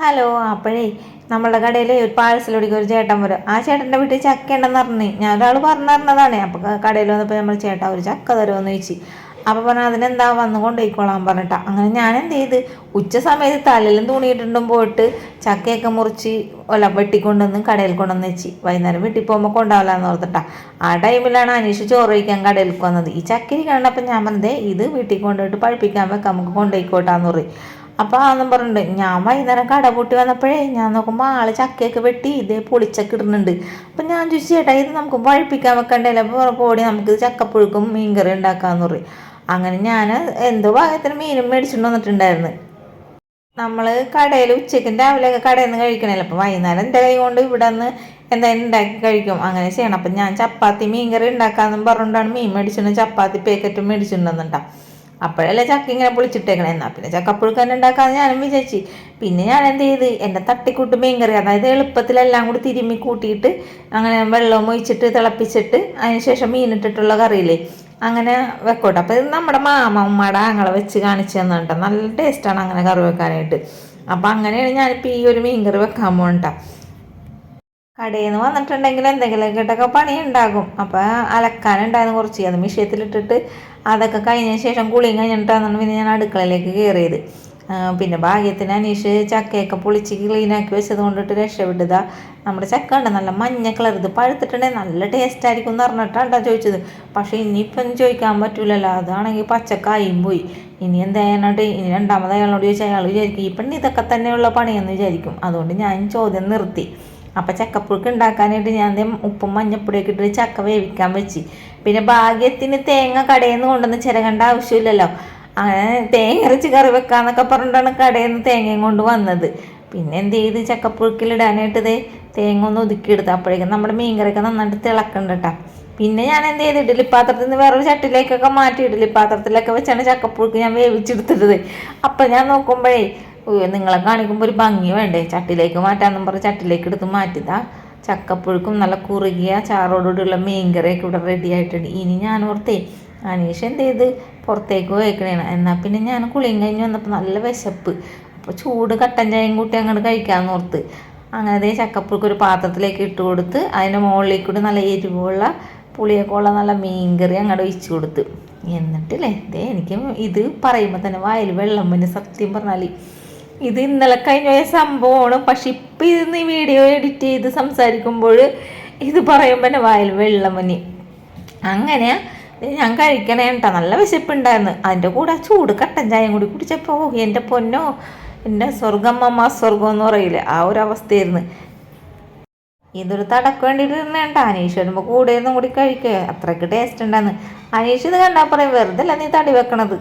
Hello. അപ്പോഴേ നമ്മളുടെ കടയിൽ ഒരു പാഴ്സൽ ഒടിക്കുക ഒരു ചേട്ടൻ വരും. ആ ചേട്ടൻ്റെ വീട്ടിൽ ചക്ക ഉണ്ടെന്ന് പറഞ്ഞു. ഞാൻ ഒരാൾ പറഞ്ഞു തരുന്നതാണ്. അപ്പോൾ കടയിൽ വന്നപ്പോൾ നമ്മൾ ചേട്ടാ ഒരു ചക്ക തരുമെന്ന് ചോദിച്ചു. അപ്പോൾ പറഞ്ഞാൽ അതിനെന്താ വന്ന് കൊണ്ടുപോയിക്കോളാൻ പറഞ്ഞിട്ടാ. അങ്ങനെ ഞാൻ എന്ത് ചെയ്ത് ഉച്ച സമയത്ത് തലയിലും തുണിയിട്ടുണ്ടും പോയിട്ട് ചക്കയൊക്കെ മുറിച്ച് വെട്ടിക്കൊണ്ടുവന്ന് കടയിൽ കൊണ്ടുവന്ന് വെച്ച് വൈകുന്നേരം വീട്ടിൽ പോകുമ്പോൾ കൊണ്ടാവില്ലാന്ന് ഓർത്തിട്ടാ. ആ ടൈമിലാണ് അനീഷ് ചോറ് കഴിക്കാൻ കടയിലേക്ക് വന്നത്. ഈ ചക്കരി കണ്ടപ്പോൾ ഞാൻ പറഞ്ഞതേ ഇത് വീട്ടിൽ കൊണ്ടുപോയിട്ട് പഴുപ്പിക്കാൻ വെക്കാം, നമുക്ക് കൊണ്ടുപോയിക്കോട്ടാന്ന് പറയും. അപ്പോൾ ആന്നും പറഞ്ഞിട്ടുണ്ട്. ഞാൻ വൈകുന്നേരം കട പൂട്ടി വന്നപ്പോഴേ ഞാൻ നോക്കുമ്പോൾ ആള് ചക്കയൊക്കെ വെട്ടി ഇതേ പൊളിച്ചൊക്കെ ഇടുന്നുണ്ട്. അപ്പം ഞാൻ ചോദിച്ചു ചേട്ടാ ഇത് നമുക്ക് പഴുപ്പിക്കാൻ വെക്കണ്ടല്ലോ, അപ്പോൾ പോടി നമുക്ക് ചക്കപ്പുഴുക്കും മീൻകറി ഉണ്ടാക്കാമെന്ന് പറയും. അങ്ങനെ ഞാൻ എന്തോ ഭാഗത്തിന് മീനും മേടിച്ചിട്ട് വന്നിട്ടുണ്ടായിരുന്നു. നമ്മൾ കടയിൽ ഉച്ചയ്ക്കും രാവിലെയൊക്കെ കടയിൽ നിന്ന് കഴിക്കണമല്ലോ. അപ്പോൾ വൈകുന്നേരം എൻ്റെ കൈ കൊണ്ട് ഇവിടെ നിന്ന് എന്തായാലും ഉണ്ടാക്കി കഴിക്കും. അങ്ങനെ ചെയ്യണം. അപ്പം ഞാൻ ചപ്പാത്തി മീൻകറി ഉണ്ടാക്കാമെന്നും പറഞ്ഞുകൊണ്ടാണ് മീൻ മേടിച്ചിട്ട് ചപ്പാത്തി പാക്കറ്റും മേടിച്ചിട്ടുണ്ടെന്നുണ്ടാ. അപ്പോഴല്ലേ ചക്ക ഇങ്ങനെ പൊളിച്ചിട്ടേക്കണേ. എന്നാൽ പിന്നെ ചക്കപ്പുഴുക്ക് തന്നെ ഉണ്ടാക്കാമെന്ന് ഞാനും വിചാരിച്ചു. പിന്നെ ഞാൻ എന്ത് ചെയ്ത് എൻ്റെ തട്ടിക്കൂട്ട് മീൻകറി, അതായത് എളുപ്പത്തിലെല്ലാം കൂടി തിരുമ്മി കൂട്ടിയിട്ട് അങ്ങനെ വെള്ളം ഒഴിച്ചിട്ട് തിളപ്പിച്ചിട്ട് അതിന് ശേഷം മീനിട്ടിട്ടുള്ള കറിയില്ലേ അങ്ങനെ വെക്കോട്ടെ. അപ്പോൾ ഇത് നമ്മുടെ ഉമ്മയുടെ ആങ്ങളെ വെച്ച് കാണിച്ചു തന്നിട്ട് നല്ല ടേസ്റ്റാണ് അങ്ങനെ കറി വെക്കാനായിട്ട്. അപ്പോൾ അങ്ങനെയാണ് ഞാനിപ്പോൾ ഈ ഒരു മീൻകറി വെക്കാൻ പോകണ്ട. കടയിൽ നിന്ന് വന്നിട്ടുണ്ടെങ്കിൽ എന്തെങ്കിലുമൊക്കെ ഇട്ടൊക്കെ പണി ഉണ്ടാകും. അപ്പോൾ അലക്കാനുണ്ടായിരുന്നു കുറച്ച്, അത് മിഷ്യത്തിലിട്ടിട്ട് അതൊക്കെ കഴിഞ്ഞ ശേഷം കുളിയും കഴിഞ്ഞിട്ടാണ് പിന്നെ ഞാൻ അടുക്കളയിലേക്ക് കയറിയത്. പിന്നെ ഭാഗ്യത്തിന് അനീഷ് ചക്കയൊക്കെ പൊളിച്ച് ക്ലീനാക്കി വെച്ചത് കൊണ്ടിട്ട് രക്ഷപ്പെട്ടതാ. നമ്മുടെ ചക്ക ഉണ്ട് നല്ല മഞ്ഞ കളർ, ഇത് പഴുത്തിട്ടുണ്ടെങ്കിൽ നല്ല ടേസ്റ്റ് ആയിരിക്കും എന്ന് പറഞ്ഞിട്ടാണ് ചോദിച്ചത്. പക്ഷേ ഇനിയിപ്പം ചോദിക്കാൻ പറ്റൂലല്ലോ, അതാണെങ്കിൽ പച്ചക്കായും പോയി. ഇനി എന്തായാലും ഇനി രണ്ടാമത് അയാളോട് ചോദിച്ചാൽ അയാൾ വിചാരിക്കും ഈ പെണ്ണ് ഇതൊക്കെ തന്നെയുള്ള പണിയെന്ന് വിചാരിക്കും. അതുകൊണ്ട് ഞാൻ ചോദ്യം നിർത്തി. അപ്പം ചക്കപ്പുഴുക്ക് ഉണ്ടാക്കാനായിട്ട് ഞാൻ ഉപ്പും മഞ്ഞപ്പൊടിയൊക്കെ ഇട്ടിട്ട് ചക്ക വേവിക്കാൻ വെച്ച്. പിന്നെ ഭാഗ്യത്തിന് തേങ്ങ കടയിൽ നിന്ന് കൊണ്ടുവന്ന് ചിരകേണ്ട ആവശ്യമില്ലല്ലോ. അങ്ങനെ തേങ്ങ അരച്ച് കറി വെക്കാന്നൊക്കെ പറഞ്ഞിട്ടാണ് കടയിൽ നിന്ന് തേങ്ങയും കൊണ്ട് വന്നത്. പിന്നെ എന്ത് ചെയ്ത് ചക്കപ്പുഴുക്കിലിടാനായിട്ട് ഇതേ തേങ്ങ ഒന്ന് ഒതുക്കിയെടുത്ത് അപ്പോഴേക്കും നമ്മുടെ മീൻകറിയൊക്കെ നന്നായിട്ട് തിളക്കണ്ട കേട്ടോ. പിന്നെ ഞാൻ എന്ത് ചെയ്ത് ഇഡ്ഡലി പാത്രത്തിൽ നിന്ന് വേറൊരു ചട്ടിലേക്കൊക്കെ മാറ്റി ഇഡ്ഡലി പാത്രത്തിലൊക്കെ വെച്ചാണ് ചക്കപ്പുഴുക്ക് ഞാൻ വേവിച്ചെടുത്തിട്ടത്. അപ്പം ഞാൻ നോക്കുമ്പോഴേ നിങ്ങളെ കാണിക്കുമ്പോൾ ഒരു ഭംഗി വേണ്ടേ, ചട്ടിലേക്ക് മാറ്റാമെന്നും പറഞ്ഞ് ചട്ടിലേക്ക് എടുത്ത് മാറ്റിതാ ചക്കപ്പുഴുക്കും നല്ല കുറുകിയ ചാറോടുകൂടിയുള്ള മീൻകറിയൊക്കെ ഇവിടെ റെഡി ആയിട്ടുണ്ട്. ഇനി ഞാൻ ഓർത്തേ അനീഷ് എന്ത് ചെയ്ത് പുറത്തേക്ക് പോയേക്കണേണ്. എന്നാൽ പിന്നെ ഞാൻ കുളിയും കഴിഞ്ഞ് വന്നപ്പോൾ നല്ല വിശപ്പ്. അപ്പോൾ ചൂട് കട്ടൻ ചായയും കൂട്ടി അങ്ങോട്ട് കഴിക്കാമെന്ന് ഓർത്ത് അങ്ങനെ അതേ ചക്കപ്പുഴുക്ക് ഒരു പാത്രത്തിലേക്ക് ഇട്ട് കൊടുത്ത് അതിൻ്റെ മുകളിലേക്ക് കൂടി നല്ല എരിവുള്ള പുളിയൊക്കെ ഉള്ള നല്ല മീൻകറി അങ്ങോട്ട് ഒഴിച്ച് കൊടുത്ത്. എന്നിട്ടില്ലേ ദേ എനിക്ക് ഇത് പറയുമ്പോൾ തന്നെ വായിൽ വെള്ളം വന്ന്. സത്യം പറഞ്ഞാൽ ഇത് ഇന്നലെ കഴിഞ്ഞ പോയ സംഭവമാണ്. പക്ഷെ ഇപ്പം ഇത് ഈ വീഡിയോ എഡിറ്റ് ചെയ്ത് സംസാരിക്കുമ്പോൾ ഇത് പറയുമ്പോൾ തന്നെ വായിൽ വെള്ളം വന്നി. അങ്ങനെ ഞാൻ കഴിക്കണേ കേട്ടോ, നല്ല വിശപ്പുണ്ടായിരുന്നു. അതിൻ്റെ കൂടെ ചൂട് കട്ടൻ ചായയും കൂടി കുടിച്ചപ്പോൾ എൻ്റെ പൊന്നോ, എൻ്റെ സ്വർഗം അമ്മ സ്വർഗം എന്ന് പറയില്ലേ ആ ഒരു അവസ്ഥയായിരുന്നു. ഇതൊരു തടക്ക് വേണ്ടിയിട്ട് തന്നെ കേട്ടോ. അനീഷ് വരുമ്പോൾ കൂടെ ഒന്നും കൂടി കഴിക്കുക, അത്രയ്ക്ക് ടേസ്റ്റ് ഉണ്ടായിരുന്നു. അനീഷ് ഇത് കണ്ടാൽ പറയും വെറുതെ അല്ല നീ തടി വെക്കണത്.